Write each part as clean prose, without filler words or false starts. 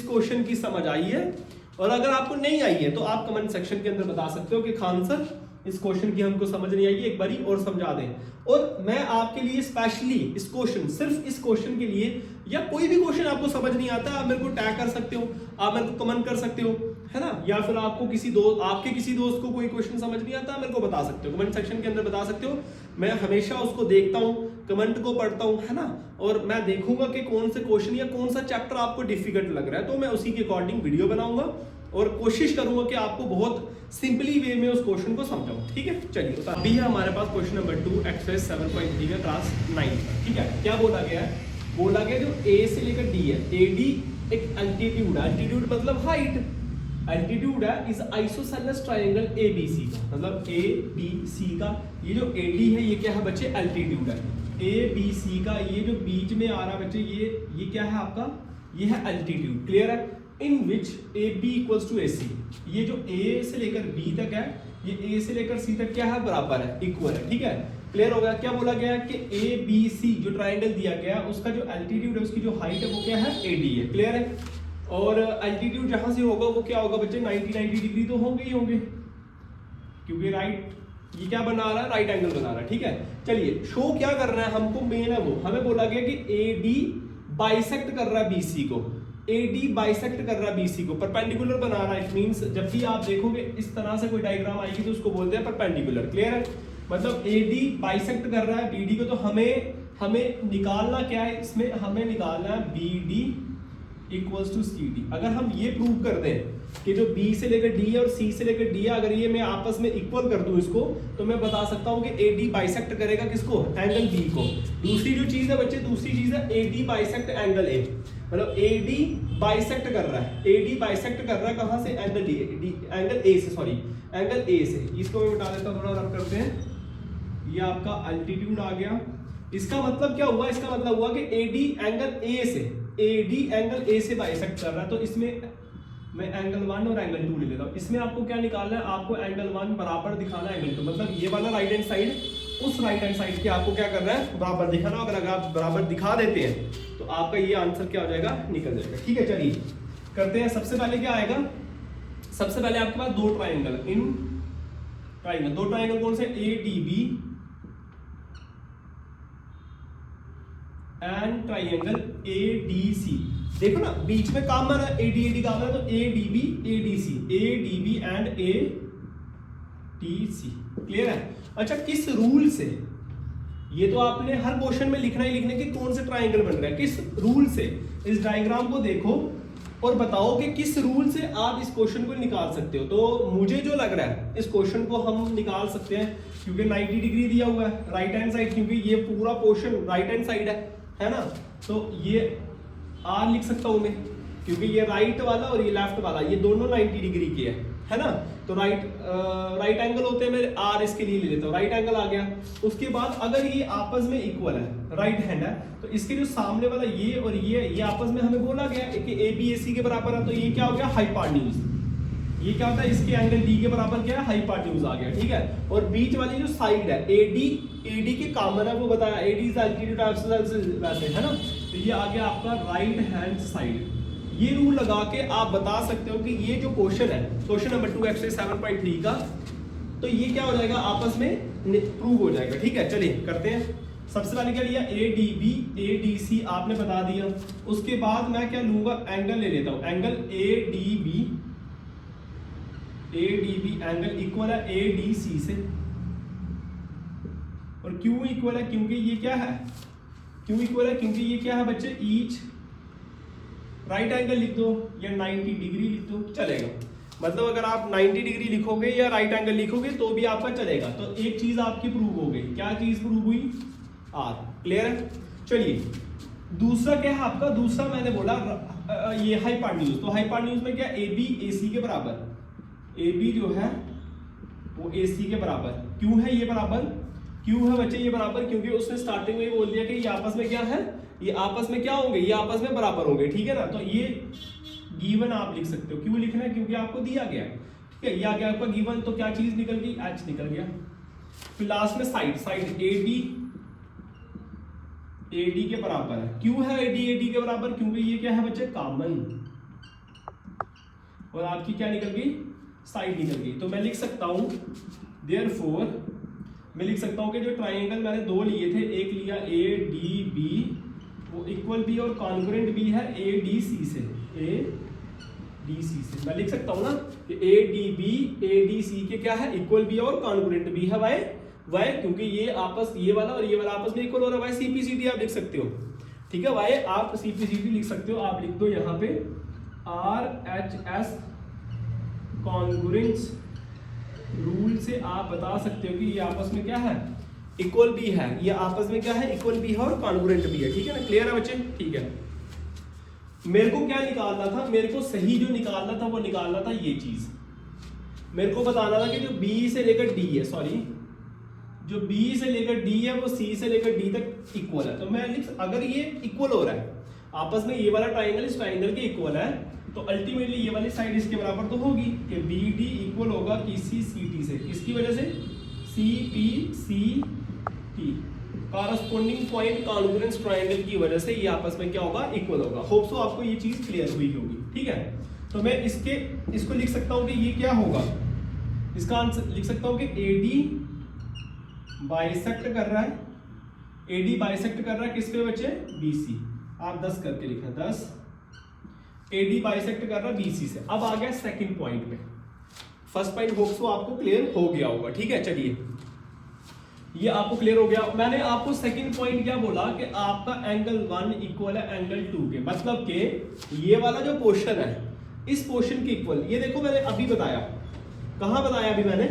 Question की समझ आई है, और अगर आपको नहीं आई है तो आप कमेंट सेक्शन के अंदर बता सकते हो कि खान सर इस क्वेश्चन की हमको समझ नहीं आई, एक बारी और समझा दें। और मैं आपके लिए स्पेशली इस क्वेश्चन, सिर्फ इस क्वेश्चन के लिए, या कोई भी क्वेश्चन आपको समझ नहीं आता, आप मेरे को टैग कर सकते हो, आप मेरे को कमेंट कर सकते हो, है ना। या फिर आपको आपके किसी दोस्त को कोई क्वेश्चन समझ नहीं आता, मेरे को बता सकते हो, कमेंट सेक्शन के अंदर बता सकते हो। मैं हमेशा उसको देखता हूँ, कमेंट को पढ़ता हूँ, है ना, और मैं देखूंगा कि कौन से क्वेश्चन या कौन सा चैप्टर आपको डिफिकल्ट लग रहा है, तो मैं उसी के अकॉर्डिंग वीडियो बनाऊंगा और कोशिश करूंगा कि आपको बहुत सिंपली वे में उस क्वेश्चन को समझाऊं। ठीक है, चलिए अभी है हमारे पास क्वेश्चन नंबर 2 एक्सरसाइज 7.3 का क्लास 9 का। ठीक है, क्या बोला गया है, बोला गया जो ए से लेकर डी है, ए डी एक एल्टीट्यूड है, एल्टीट्यूड मतलब हाइट, एल्टीट्यूड है इस isosceles triangle A B C का, मतलब ए बी सी का ये जो ए डी है ये क्या है बच्चे, एल्टीट्यूड है। ए बी सी का ये जो बीच में आ रहा है बच्चे, ये क्या है आपका, ये है एल्टीट्यूड। क्लियर है, इन विच ए बी इक्वल्स टू ए सी, ये जो ए से लेकर बी तक है, ये ए से लेकर सी तक क्या है, बराबर है, इक्वल है। ठीक है, क्लियर हो गया। क्या बोला गया है कि ए बी सी जो ट्राइंगल दिया गया है उसका जो एल्टीट्यूड है, उसकी जो हाइट है वो क्या है, ए डी है। क्लियर है, और एल्टीट्यूड जहां से होगा वो क्या होगा बच्चे, 90 डिग्री तो होंगे ही होंगे, क्योंकि राइट ये क्या बना रहा है, राइट एंगल बना रहा है। ठीक है, चलिए शो क्या कर रहा है हमको, मेन है वो, हमें बोला गया कि ए डी बाइसेक्ट कर रहा है बीसी को, AD बाइसेक्ट कर रहा है BC को, परपेंडिकुलर बना रहा है। इट मींस जब भी आप देखोगे इस तरह से कोई डायग्राम आएगी तो उसको बोलते हैं परपेंडिकुलर। क्लियर है, मतलब AD बाइसेक्ट कर रहा है BD को, तो हमें निकालना क्या है इसमें, हमें निकालना है BD इक्वल्स टू CD। अगर हम ये प्रूव कर दें कि जो B से लेकर D है और C से लेकर D है, अगर ये मैं आपस में इक्वल कर दूं इसको, तो मैं बता सकता हूं कि AD बाइसेक्ट करेगा किसको, एंगल B को। दूसरी जो चीज है बच्चे, दूसरी चीज है AD बाइसेक्ट एंगल A, मतलब AD बाइसेक्ट कर रहा है, AD बाइसेक्ट कर रहा है कहां से, एंगल D, एंगल A से, सॉरी एंगल A से। इसको मैं मिटा देता हूं, थोड़ा रब करते हैं, ये आपका अल्टीट्यूड आ गया। इसका मतलब क्या हुआ, इसका मतलब हुआ कि AD एंगल A से, AD एंगल A से बाइसेक्ट कर रहा है, तो इसमें मैं एंगल 1 और एंगल 2 ले लेता हूं। इसमें आपको क्या निकालना है, आपको एंगल 1 बराबर दिखाना है एंगल 2, मतलब ये वाला राइट हैंड साइड उस राइट हैंड साइड के आपको क्या करना है, बराबर दिखाना। अगर आप बराबर दिखा देते हैं तो आपका ये आंसर क्या हो जाएगा, निकल जाएगा। ठीक है, चलिए करते हैं। सबसे पहले क्या आएगा, सबसे पहले आपके पास दो ट्राइंगल, इन ट्राइंगल, दो ट्राइंगल कौन से, ADB एंड ट्राइंगल ADC। देखो ना बीच में कॉमन है, AD कॉमन है, तो ADB ADC, ADB and ADC। Clear है। अच्छा, किस रूल से, ये तो आपने हर क्वेश्चन में लिखना ही लिखने कि कौन से ट्राइंगल बन रहा है, किस रूल से। इस डायग्राम को देखो और बताओ कि किस रूल से आप इस क्वेश्चन को निकाल सकते हो। तो मुझे जो लग रहा है इस क्वेश्चन को हम निकाल सकते हैं, क्योंकि 90 डिग्री दिया हुआ है राइट हैंड साइड, क्योंकि ये पूरा पोर्शन राइट हैंड साइड है ना, तो ये R लिख सकता हूं मैं, क्योंकि ये राइट वाला और ये लेफ्ट वाला ये दोनों 90 डिग्री के है ना, तो राइट एंगल होते हैं, मैं R इसके लिए ले लेता हूँ, राइट एंगल आ गया। उसके बाद अगर ये आपस में इक्वल है, राइट हैंड है, तो इसके जो सामने वाला ये और ये आपस में हमें बोला गया कि ABAC के बराबर है, तो ये क्या हो गया, हाइपोटेन्यूज। ये क्या होता है, इसके एंगल D के बराबर क्या है, हाइपोटेन्यूज आ गया। ठीक है, और बीच वाली जो साइड है AD के कॉमन है, वो बताया AD इज एल्टीट्यूड वैसे, है ना, तो ये आ गया आपका राइट हैंड साइड। ये रूल लगा के आप बता सकते हो कि ये जो क्वेश्चन है, क्वेश्चन नंबर 2 एक्सरसाइज 7.3 का, तो ये क्या हो जाएगा, आपस में प्रूव हो जाएगा। ठीक है, चलिए करते हैं। सबसे पहले क्या लिया, ADB ADC आपने बता दिया। उसके बाद मैं क्या लूंगा, एंगल ले लेता हूं, एंगल ADB एंगल इक्वल है ADC से, और क्यों इक्वल है, क्योंकि ये क्या है, क्यों इक्वल है, क्योंकि ये क्या है बच्चे, ईच राइट एंगल लिख दो या 90 डिग्री लिख दो, चलेगा। मतलब अगर आप 90 डिग्री लिखोगे या राइट एंगल लिखोगे तो भी आपका चलेगा। तो एक चीज आपकी प्रूव हो गई, क्या चीज प्रूव हुई, R। क्लियर है। चलिए दूसरा क्या है आपका, दूसरा मैंने बोला ये हाइपोटेन्यूज, तो हाइपोटेन्यूज में क्या, AB AC के बराबर, AB जो है वो AC के बराबर। क्यों है ये बराबर, क्यों है बच्चे ये बराबर, क्योंकि उसने स्टार्टिंग में ही बोल दिया कि ये आपस में क्या है, ये आपस में क्या होंगे, ये आपस में बराबर होंगे। ठीक है ना, तो ये गिवन आप लिख सकते हो। क्यों लिखना है, क्योंकि आपको दिया गया है। ठीक है, ये आ गया आपका गिवन, तो क्या चीज निकल गई, H निकल गया। फिर लास्ट में साइड AD के बराबर है। क्यों है AD के बराबर, क्योंकि ये क्या है बच्चे, कॉमन, और आपकी क्या निकल गई, साइड निकल गई। तो मैं लिख सकता हूं देयरफॉर, मैं लिख सकता हूं कि जो ट्राइंगल मैंने दो लिए थे, एक लिया ए डी बी, वो इक्वल भी और कॉन्ग्रुएंट भी है ए डी सी से, ए डी सी से। मैं लिख सकता हूं ना कि A D B A D C के क्या है, इक्वल भी है और कॉन्ग्रुएंट भी है। वाई क्योंकि ये आपस, ये वाला और ये वाला आपस में इक्वल हो रहा है। Why C P C D आप लिख सकते हो, ठीक है। वाई आप सी पी सी डी लिख सकते हो। आप लिख दो यहाँ पे R H S congruence rule से आप बता सकते हो कि ये आपस में क्या है, इक्वल भी है। ये आपस में क्या है, इक्वल भी है और कॉन्ग्रुएंट भी है, ठीक है ना। क्लियर है बच्चे, ठीक है। मेरे को क्या निकालना था, मेरे को सही जो निकालना था वो निकालना था ये चीज। मेरे को बताना था कि जो बी से लेकर डी है, सॉरी जो बी से लेकर डी है वो सी से लेकर डी तक इक्वल है। तो मैं अगर ये इक्वल हो रहा है आपस में, ये वाला ट्राइंगल इस ट्राइंगल के इक्वल है, तो अल्टीमेटली ये वाली साइड इसके बराबर तो होगी कि बी डी इक्वल होगा किसी सी टी से। किसकी वजह से, C P C T, corresponding point congruence triangle की वजह से ये आपस में क्या होगा, इक्वल होगा। होप सो आपको ये चीज क्लियर हुई होगी, ठीक है। तो मैं इसको लिख सकता हूं कि ये क्या होगा, इसका आंसर लिख सकता हूं कि एडी बाइसेक्ट कर रहा है, एडी बाइसेक्ट कर रहा है किस पे बच्चे, बीसी। आप 10 करके लिखें, 10 एडी बाइसेक्ट कर रहा है बीसी से। अब आ गया सेकंड पॉइंट में। फर्स्ट पॉइंट होप सो आपको क्लियर हो गया होगा, ठीक है। चलिए ये आपको क्लियर हो गया। मैंने आपको सेकंड पॉइंट क्या बोला कि आपका एंगल 1 इक्वल है एंगल 2 के, मतलब कि ये वाला जो पोर्शन है इस पोर्शन के इक्वल। ये देखो मैंने अभी बताया, कहां बताया अभी मैंने,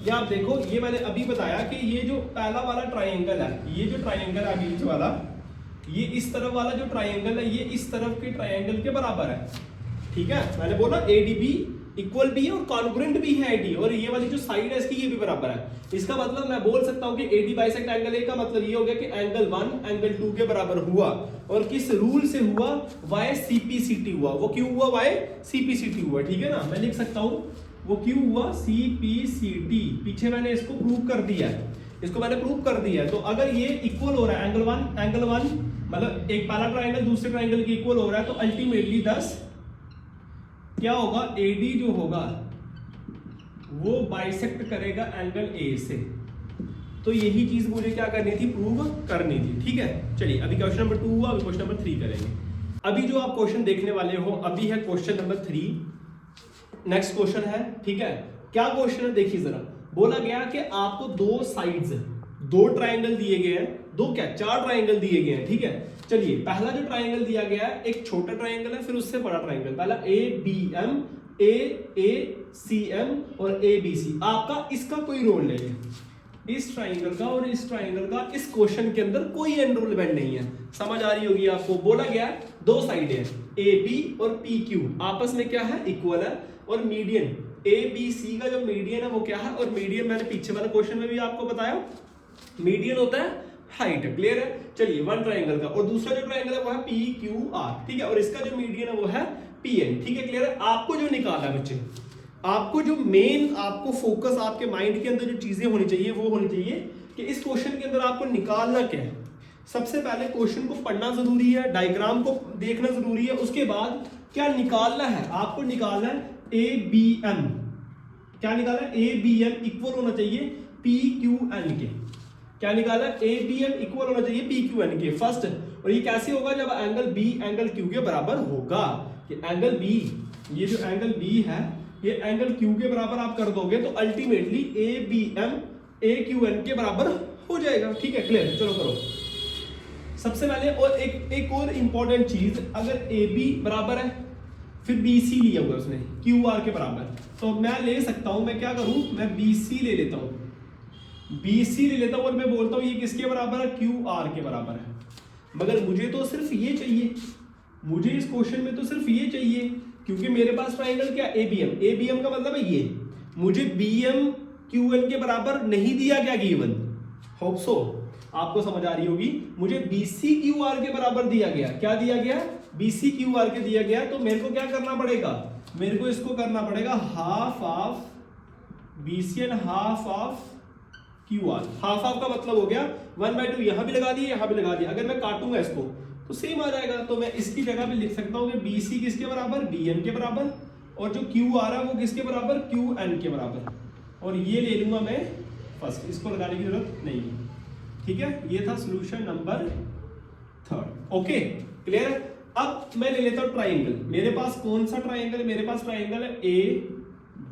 ये आप देखो, ये मैंने अभी बताया कि ये जो पहला वाला ट्राइंगल है, ये जो ट्राइंगल है बीच वाला, ये इस तरफ वाला जो ट्राइंगल है ये इस तरफ के ट्राइंगल के बराबर है, ठीक है। मैंने बोला एडीबी इक्वल भी है और कॉन्ग्रुएंट भी है एडी, और ये वाली जो साइड है इसकी ये भी बराबर है। इसका मतलब मैं बोल सकता हूं कि एडी बाइसेक्ट एंगल ए का मतलब ये हो गया कि एंगल 1 एंगल 2 के बराबर हुआ। और किस रूल से हुआ, वाई सीपीसीटी हुआ। वो क्यों हुआ, वाई सीपीसीटी हुआ, ठीक है ना। मैं लिख सकता हूं वो क्यों हुआ, सीपीसीटी। पीछे मैंने इसको प्रूव कर दिया है, इसको मैंने प्रूव कर दिया है। तो अगर ये इक्वल हो रहा है एंगल 1 मतलब एक पहला ट्राइंगल दूसरे ट्राइंगल के इक्वल हो रहा है, तो अल्टीमेटली 10 क्या होगा, एडी जो होगा वो बाइसेक्ट करेगा एंगल ए से। तो यही चीज मुझे क्या करनी थी, प्रूव करनी थी, ठीक है। चलिए अभी क्वेश्चन नंबर 2 हुआ, अभी क्वेश्चन नंबर 3 करेंगे। अभी जो आप क्वेश्चन देखने वाले हो अभी है क्वेश्चन नंबर 3। नेक्स्ट क्वेश्चन है, ठीक है। क्या क्वेश्चन है देखिए जरा। बोला गया कि आपको दो साइड्स, दो ट्राइंगल दिए गए हैं, दो क्या, 4 ट्राइंगल दिए गए हैं, ठीक है। चलिए पहला जो ट्राइंगल दिया गया है एक छोटा ट्राइंगल है, फिर उससे बड़ा ट्राइंगल, पहला A B M, A C M और ए बी सी। आपका इसका कोई रोल नहीं है, इस ट्राइंगल का और इस ट्राइंगल का इस क्वेश्चन के अंदर कोई एनरोलमेंट नहीं है। समझ आ रही होगी आपको। बोला गया दो साइड है ए बी और पी क्यू, आपस में क्या है, इक्वल है। और मीडियन ए बी सी का जो मीडियन है वो क्या है, और मीडियन मैंने पीछे वाले क्वेश्चन में भी आपको बताया मीडियन होता है हाइट, क्लियर है। चलिए वन ट्राइंगल का, और दूसरा जो ट्राइंगल है वो है पी क्यू आर, ठीक है। और इसका जो मीडियन है वो है पी एन, ठीक है, क्लियर है। आपको जो निकाला है बच्चे, आपको जो मेन आपको फोकस आपके माइंड के अंदर जो चीजें होनी चाहिए वो होनी चाहिए कि इस क्वेश्चन के अंदर आपको निकालना क्या है। सबसे पहले क्वेश्चन को पढ़ना जरूरी है, डायग्राम को देखना जरूरी है, उसके बाद क्या निकालना है, आपको निकालना है ए बी एम। क्या निकालना है, ए बी एम इक्वल होना चाहिए पी क्यू एन के। क्या निकाला, ए बी एम इक्वल होना चाहिए पी क्यू एन के, फर्स्ट। और ये कैसे होगा, जब एंगल बी एंगल क्यू के बराबर होगा। कि एंगल बी, ये जो एंगल बी है ये एंगल क्यू के बराबर आप कर दोगे तो ultimately A B M A Q N के बराबर हो जाएगा, ठीक है, क्लियर। चलो करो सबसे पहले। और एक और इंपॉर्टेंट चीज, अगर ए बी बराबर है फिर बी सी लिया हुआ उसने क्यू आर के बराबर, तो मैं ले सकता हूं, मैं क्या करूं, मैं बी सी ले लेता हूं, BC ले लेता हूं और मैं बोलता हूं ये किसके बराबर है, QR के बराबर है। मगर मुझे तो सिर्फ ये चाहिए, मुझे इस क्वेश्चन में तो सिर्फ ये चाहिए, क्योंकि मेरे पास ट्राइंगल क्या, ABM का मतलब है ये। मुझे BM QN के बराबर नहीं दिया गया गिवन, होप सो आपको समझ आ रही होगी। मुझे BC QR के बराबर दिया गया। क्या दिया गया, BC QR के दिया गया। तो मेरे को क्या करना पड़ेगा, मेरे को इसको करना पड़ेगा half of BC and half of QR। Half of का मतलब हो गया 1/2, यहां भी लगा दिया यहां भी लगा दिया। अगर मैं काटूंगा इसको तो सेम आ जाएगा। तो मैं इसकी जगह पे लिख सकता हूं कि BC किसके बराबर, BM के बराबर, और जो क्यू आ रहा है वो किसके बराबर, क्यू एन के बराबर, और ये ले लूंगा मैं फर्स्ट, इसको लगाने की जरूरत नहीं है। ठीक है, ये था सॉल्यूशन नंबर 3। ओके क्लियर है। अब मैं ले लेता हूं ट्राइंगल। मेरे पास कौन सा ट्राइंगल है, मेरे पास ट्राइंगल है A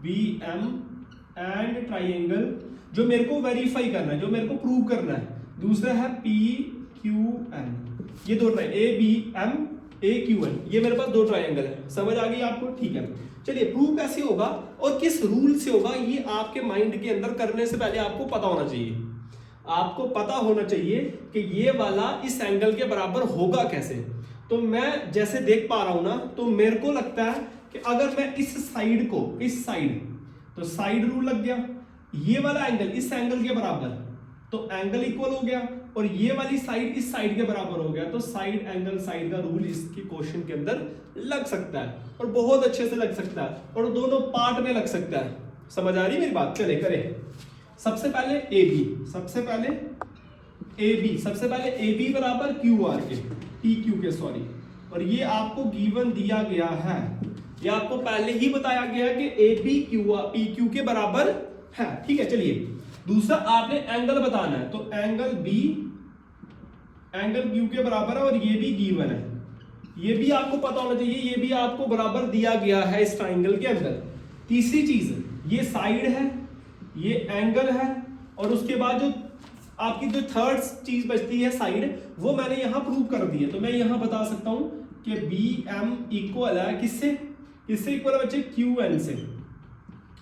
B M and triangle जो मेरे को वेरीफाई करना है, जो मेरे को प्रूव करना है। दूसरा है पी क्यू एन, ये दो A B M A Q N, ये मेरे पास दो ट्राइंगल है। समझ आ गई आपको? ठीक है, चलिए प्रूव कैसे होगा और किस रूल से होगा, ये आपके माइंड के अंदर करने से पहले आपको पता होना चाहिए। आपको पता होना चाहिए कि ये वाला इस एंगल के बराबर होगा कैसे। तो मैं जैसे देख पा रहा हूं ना, तो मेरे को लगता है कि अगर मैं इस साइड को, इस साइड, तो साइड रूल लग गया, ये वाला एंगल इस एंगल के बराबर, तो एंगल इक्वल हो गया, और ये वाली साइड इस साइड के बराबर हो गया, तो साइड एंगल साइड का रूल इसके क्वेश्चन के अंदर लग सकता है, और बहुत अच्छे से लग सकता है, और दोनों पार्ट में लग सकता है। समझ आ रही मेरी बात? चले करें। सबसे पहले ए बी, सबसे पहले ए बी बराबर क्यू आर के, पी क्यू के सॉरी, और ये आपको गिवन दिया गया है, ये आपको पहले ही बताया गया कि A B Q R P Q के बराबर है। ठीक है, चलिए दूसरा आपने एंगल बताना है, तो एंगल बी एंगल क्यू के बराबर है, और ये भी गिवन है, ये भी आपको पता होना चाहिए, ये भी आपको बराबर दिया गया है इस ट्राइंगल के अंदर। तीसरी चीज, ये साइड है, ये एंगल है, और उसके बाद जो आपकी जो थर्ड चीज बचती है साइड, वो मैंने यहां प्रूव कर दी है। तो मैं यहां बता सकता हूं कि बी एम इक्वल है किससे, किससे इक्वल है बच्चे, क्यू एन से,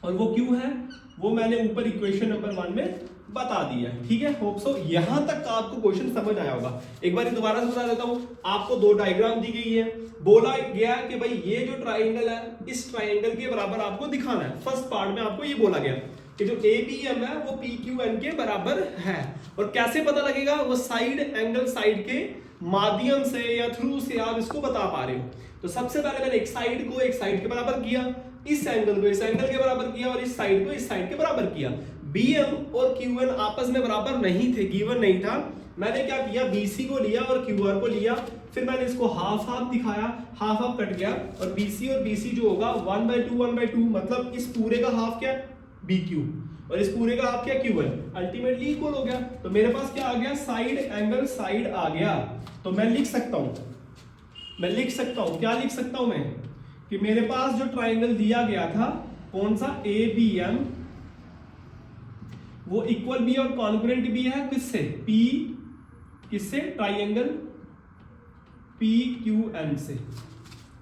और वो क्यू है वो मैंने ऊपर इक्वेशन नंबर 1 में बता दिया है। ठीक है, होप सो यहां तक आपको क्वेश्चन समझ आया होगा। एक बार दोबारा से बता देता हूं, आपको दो डायग्राम दी गई है, बोला गया कि भाई ये जो ट्राइंगल है इस ट्राइंगल के बराबर आपको दिखाना है। फर्स्ट पार्ट में आपको ये बोला गया कि जो ए बी एम है वो पी क्यू एन के बराबर है, और कैसे पता लगेगा, वो साइड एंगल साइड के माध्यम से या थ्रू से आप इसको बता पा रहे हो। तो सबसे पहले मैंने एक साइड को एक साइड के बराबर किया, इस एंगल को इस एंगल के बराबर किया, और इस साइड को इस साइड के बराबर किया। BM और QN आपस में बराबर नहीं थे, गिवन नहीं था। मैंने क्या किया, BC को लिया और QR को लिया, फिर मैंने इसको हाफ हाफ दिखाया, हाफ हाफ कट गया, और BC और BC जो होगा 1/2 मतलब इस पूरे का हाफ क्या, BQ, और इस पूरे का हाफ क्या, QN, अल्टीमेटली इक्वल हो गया। तो मेरे पास क्या आ गया, साइड एंगल साइड आ गया। तो मैं लिख सकता हूं, क्या लिख सकता हूं मैं, कि मेरे पास जो ट्राइंगल दिया गया था कौन सा, ABM, वो इक्वल भी है और कॉन्ग्रुएंट भी है किससे, P, किससे, ट्राइंगल PQN से।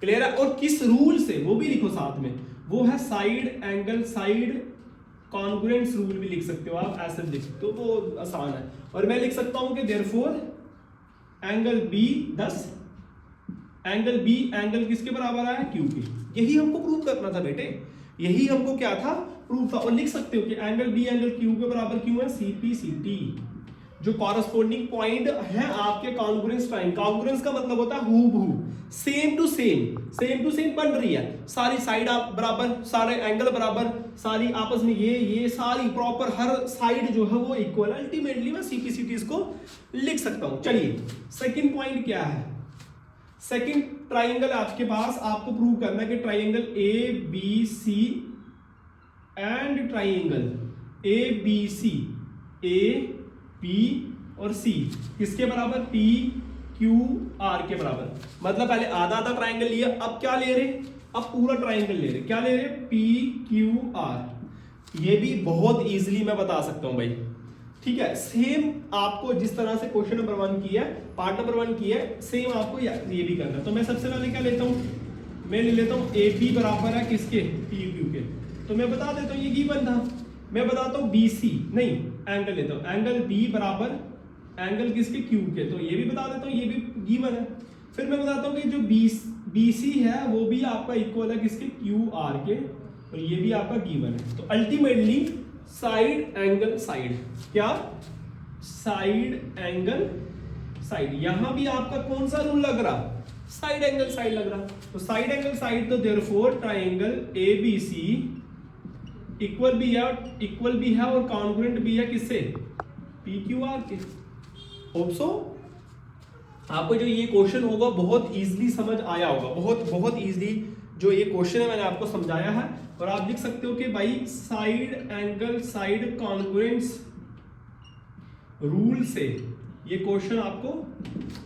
क्लियर है? और किस रूल से वो भी लिखो साथ में, वो है side angle side congruence rule भी लिख सकते हो आप, ऐसे लिख सकते हो, वो आसान है। और मैं लिख सकता हूं कि therefore angle B 10, angle B angle किसके बराबर है, Q के। यही हमको प्रूव करना था बेटे, यही हमको क्या था, प्रूफ था। और लिख सकते हो कि एंगल B एंगल Q के बराबर क्यों है, CPCT, जो कॉरस्पॉन्डिंग पॉइंट है आपके कॉन्ग्रुएंस ट्राइंगल। कॉन्ग्रुएंस का मतलब होता है हूबहू, सेम टू सेम बन रही है, सारी साइड आप बराबर, सारे एंगल बराबर, सारी आपस में ये सारी प्रॉपर, हर साइड जो है वो इक्वल। अल्टीमेटली मैं CPCT इसको लिख सकता हूं। चलिए सेकंड पॉइंट क्या है, सेकंड ट्राइंगल आपके पास, आपको प्रूव करना है कि triangle ABC and triangle ABC, A, P और C किसके बराबर, PQR के बराबर। मतलब पहले आधा आधा ट्राइंगल लिया, अब क्या ले रहे, अब पूरा ट्राइंगल ले रहे, क्या ले रहे, PQR। ये भी बहुत इजीली मैं बता सकता हूं भाई। ठीक है, सेम आपको जिस तरह से क्वेश्चन नंबर 1 किया है, पार्ट नंबर 1 किया है, सेम आपको ये भी करना है। तो मैं सबसे पहले क्या लेता हूं, मैं ले लेता हूं AB बराबर है किसके, PQ के। तो मैं बता देता हूं ये गिवन था, मैं बताता हूं BC, नहीं एंगल लेता हूं, एंगल B बराबर एंगल किसके, Q के। तो ये भी बता देता हूं, ये भी गिवन है। फिर मैं बताता हूं कि जो BC है वो भी आपका इक्वल है किसके, QR के, और ये भी आपका गिवन है। तो अल्टीमेटली साइड एंगल साइड, क्या, साइड एंगल साइड, यहां भी आपका कौन सा रूल लग रहा, साइड एंगल साइड लग रहा। तो साइड एंगल साइड, तो देयरफॉर ट्राइंगल ABC इक्वल भी है और कॉन्ग्रुएंट भी है किससे, PQR के। होप सो आपको जो ये क्वेश्चन होगा बहुत इजीली समझ आया होगा, बहुत इजीली जो ये क्वेश्चन है मैंने आपको समझाया है, और आप लिख सकते हो कि भाई side angle side congruence rule से ये क्वेश्चन आपको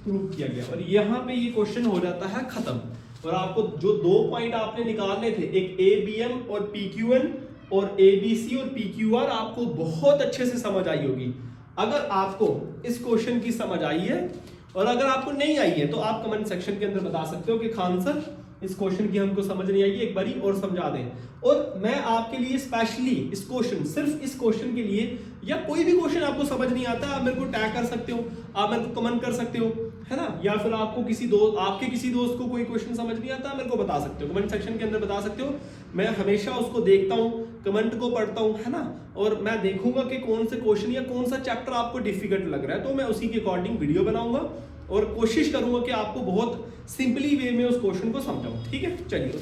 प्रूव किया गया, और यहां पे ये क्वेश्चन हो जाता है खत्म। और आपको जो 2 पॉइंट आपने निकालने थे, एक ABM और PQN और ABC और PQR, आपको बहुत अच्छे से समझ आई होगी। अगर आपको इस क्वेश्चन की समझ आई है, और अगर आपको नहीं आई है, तो आप कमेंट सेक्शन के अंदर बता सकते हो कि खान सर इस क्वेश्चन की हमको समझ नहीं आई, एक बारी और समझा दें। और मैं आपके लिए स्पेशली इस क्वेश्चन, सिर्फ इस क्वेश्चन के लिए, या कोई भी क्वेश्चन आपको समझ नहीं आता, आप मेरे को टैग कर सकते हो, आप मेरे को कमेंट कर सकते हो, है ना। या फिर आपको आपके किसी दोस्त को कोई क्वेश्चन समझ नहीं आता, मेरे को बता सकते हो, कमेंट सेक्शन के अंदर बता सकते हो। मैं हमेशा उसको देखता हूँ, कमेंट को पढ़ता हूँ, है ना। और मैं देखूंगा कि कौन से क्वेश्चन या कौन सा चैप्टर आपको डिफिकल्ट लग रहा है, तो मैं उसी के अकॉर्डिंग वीडियो बनाऊंगा और कोशिश करूंगा कि आपको बहुत सिंपली वे में उस क्वेश्चन को समझाऊं। ठीक है, चलिए।